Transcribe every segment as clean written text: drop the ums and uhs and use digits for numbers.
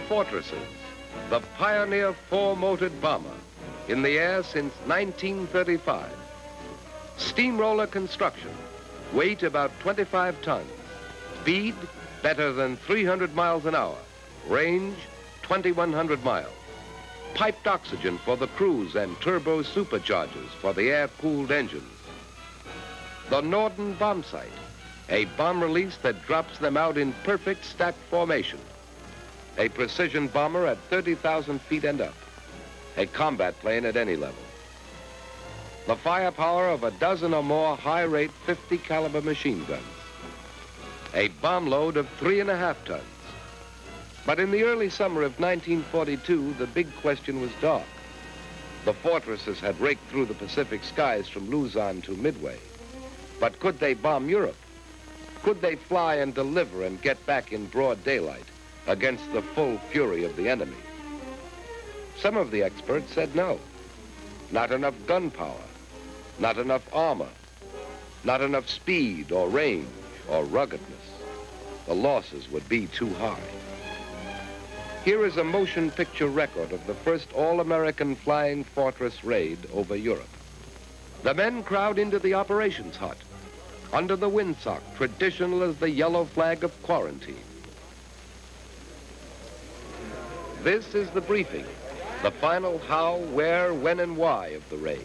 Fortresses, the pioneer four-motored bomber, in the air since 1935. Steamroller construction, weight about 25 tons, speed better than 300 miles an hour, range 2,100 miles. Piped oxygen for the crews and turbo superchargers for the air-cooled engines. The Norden bomb sight, a bomb release that drops them out in perfect stacked formation. A precision bomber at 30,000 feet and up. A combat plane at any level. The firepower of a dozen or more high-rate 50 caliber machine guns. A bomb load of 3.5 tons. But in the early summer of 1942, the big question was dark. The Fortresses had raked through the Pacific skies from Luzon to Midway. But could they bomb Europe? Could they fly and deliver and get back in broad daylight against the full fury of the enemy? Some of the experts said no. Not enough gunpowder, not enough armor, not enough speed or range or ruggedness. The losses would be too high. Here is a motion picture record of the first all-American flying fortress raid over Europe. The men crowd into the operations hut, under the windsock, traditional as the yellow flag of quarantine. This is the briefing, the final how, where, when, and why of the raid.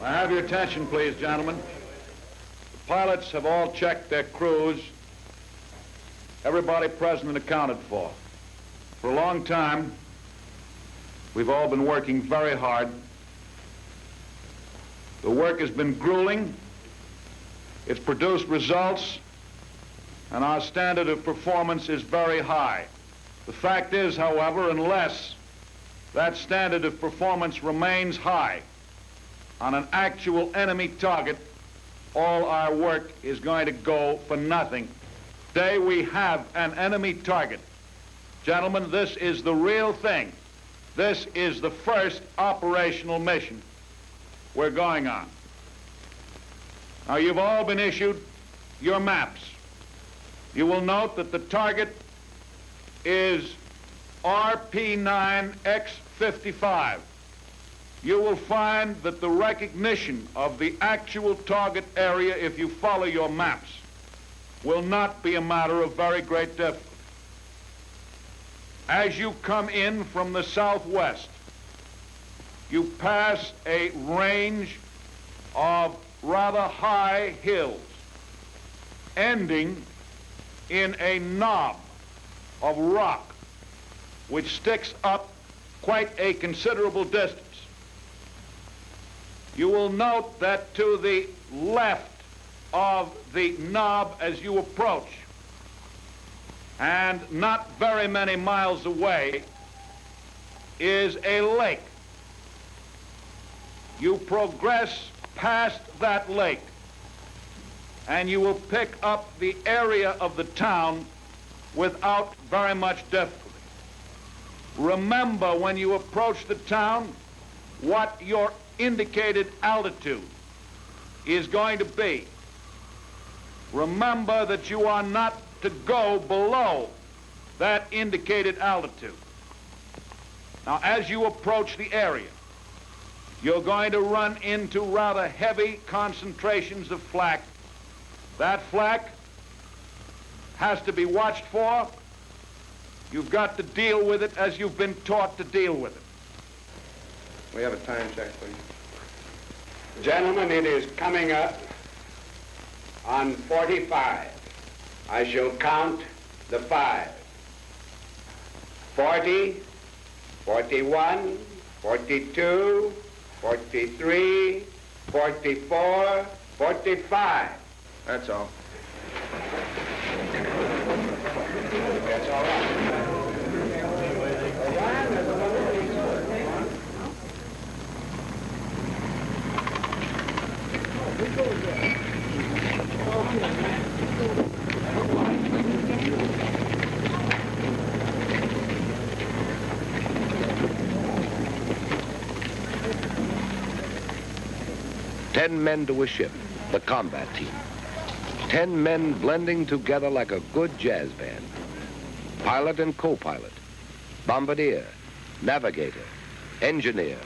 I have your attention, please, gentlemen. The pilots have all checked their crews. Everybody present and accounted for. For a long time, we've all been working very hard. The work has been grueling. It's produced results, and our standard of performance is very high. The fact is, however, unless that standard of performance remains high on an actual enemy target, all our work is going to go for nothing. Today we have an enemy target. Gentlemen, this is the real thing. This is the first operational mission we're going on. Now, you've all been issued your maps. You will note that the target is RP9X55. You will find that the recognition of the actual target area, if you follow your maps, will not be a matter of very great difficulty. As you come in from the southwest, you pass a range of rather high hills, ending in a knob of rock which sticks up quite a considerable distance. You will note that to the left of the knob as you approach, and not very many miles away, is a lake. You progress past that lake, and you will pick up the area of the town without very much difficulty. Remember, when you approach the town, what your indicated altitude is going to be. Remember that you are not to go below that indicated altitude. Now, as you approach the area, you're going to run into rather heavy concentrations of flak. That flak has to be watched for. You've got to deal with it as you've been taught to deal with it. We have a time check, please. Gentlemen, it is coming up on 45. I shall count the 5. 40, 41, 42, 43, 44, 45. That's all. That's all right. Ten men to a ship, the combat team. 10 men blending together like a good jazz band. Pilot and co-pilot, bombardier, navigator, engineer,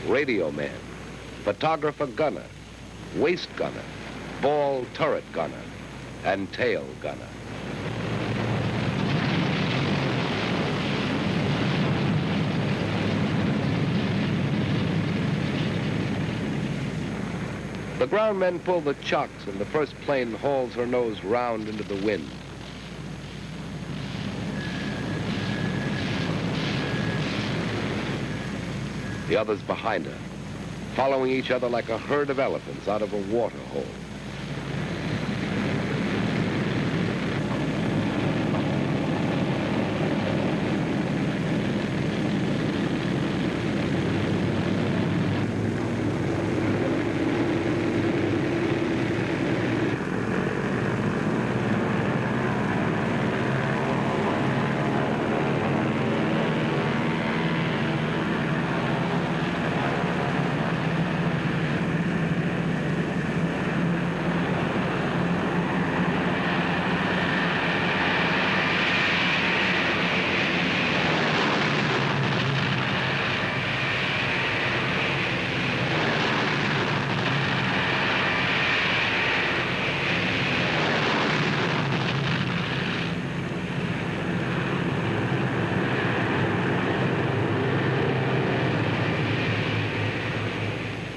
radio man, photographer gunner, waist gunner, ball turret gunner, and tail gunner. The ground men pull the chocks and the first plane hauls her nose round into the wind. The others behind her, following each other like a herd of elephants out of a water hole.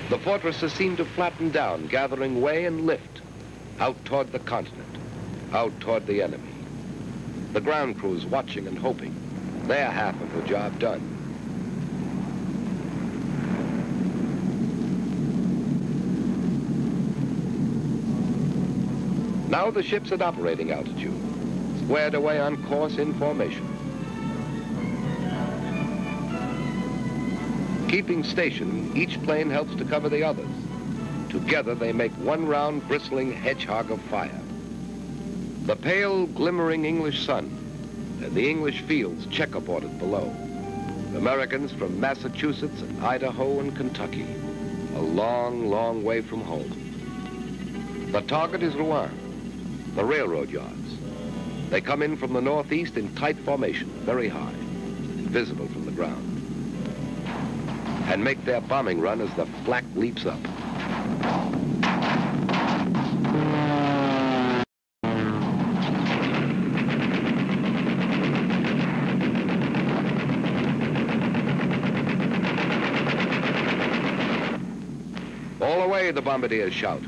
The fortresses seem to flatten down, gathering way and lift, out toward the continent, out toward the enemy. The ground crews watching and hoping. Their half of the job done. Now the ship's at operating altitude, squared away on course in formation. Keeping station, each plane helps to cover the others. Together they make one round, bristling hedgehog of fire. The pale, glimmering English sun and the English fields checkerboarded below. Americans from Massachusetts and Idaho and Kentucky, a long, long way from home. The target is Rouen, the railroad yards. They come in from the northeast in tight formation, very high, invisible from the ground, and make their bombing run as the flak leaps up. All away, the bombardiers shout.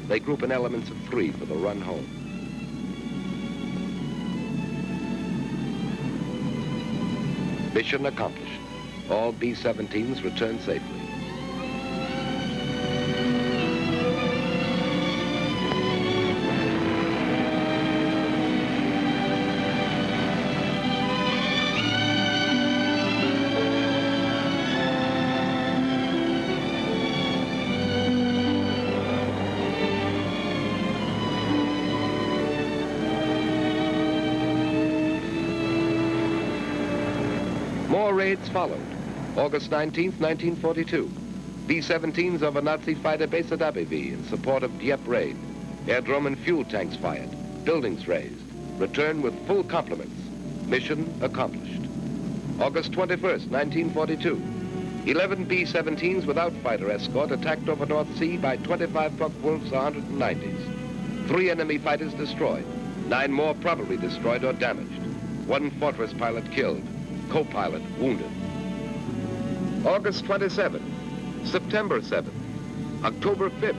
They group in elements of 3 for the run home. Mission accomplished. All B-17s return safely. More raids followed. August 19th, 1942. B-17s over Nazi fighter base at Abbeville in support of Dieppe raid. Airdrome and fuel tanks fired. Buildings razed. Return with full complements. Mission accomplished. August 21st, 1942. 11 B-17s without fighter escort attacked over North Sea by 25 Focke-Wulfs 190s. 3 enemy fighters destroyed. 9 more probably destroyed or damaged. 1 fortress pilot killed. Co-pilot wounded. August 27th, September 7th, October 5th.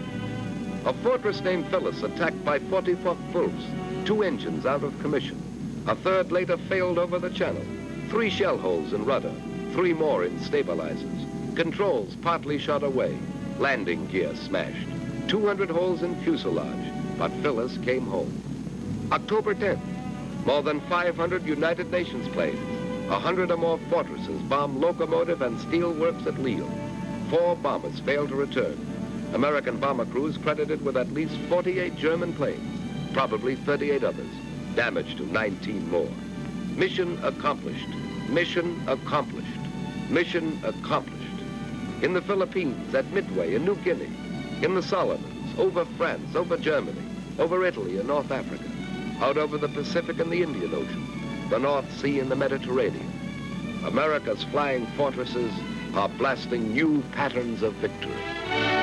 A fortress named Phyllis attacked by 40 Focke-Wulfs, 2 engines out of commission. A 3rd later failed over the channel. 3 shell holes in rudder, 3 more in stabilizers. Controls partly shot away. Landing gear smashed. 200 holes in fuselage, but Phyllis came home. October 10th, more than 500 United Nations planes, 100 or more fortresses bombed locomotive and steel works at Lille. 4 bombers failed to return. American bomber crews credited with at least 48 German planes, probably 38 others, damage to 19 more. Mission accomplished. Mission accomplished. Mission accomplished. In the Philippines, at Midway, in New Guinea, in the Solomons, over France, over Germany, over Italy and North Africa, out over the Pacific and the Indian Ocean, the North Sea and the Mediterranean. America's flying fortresses are blasting new patterns of victory.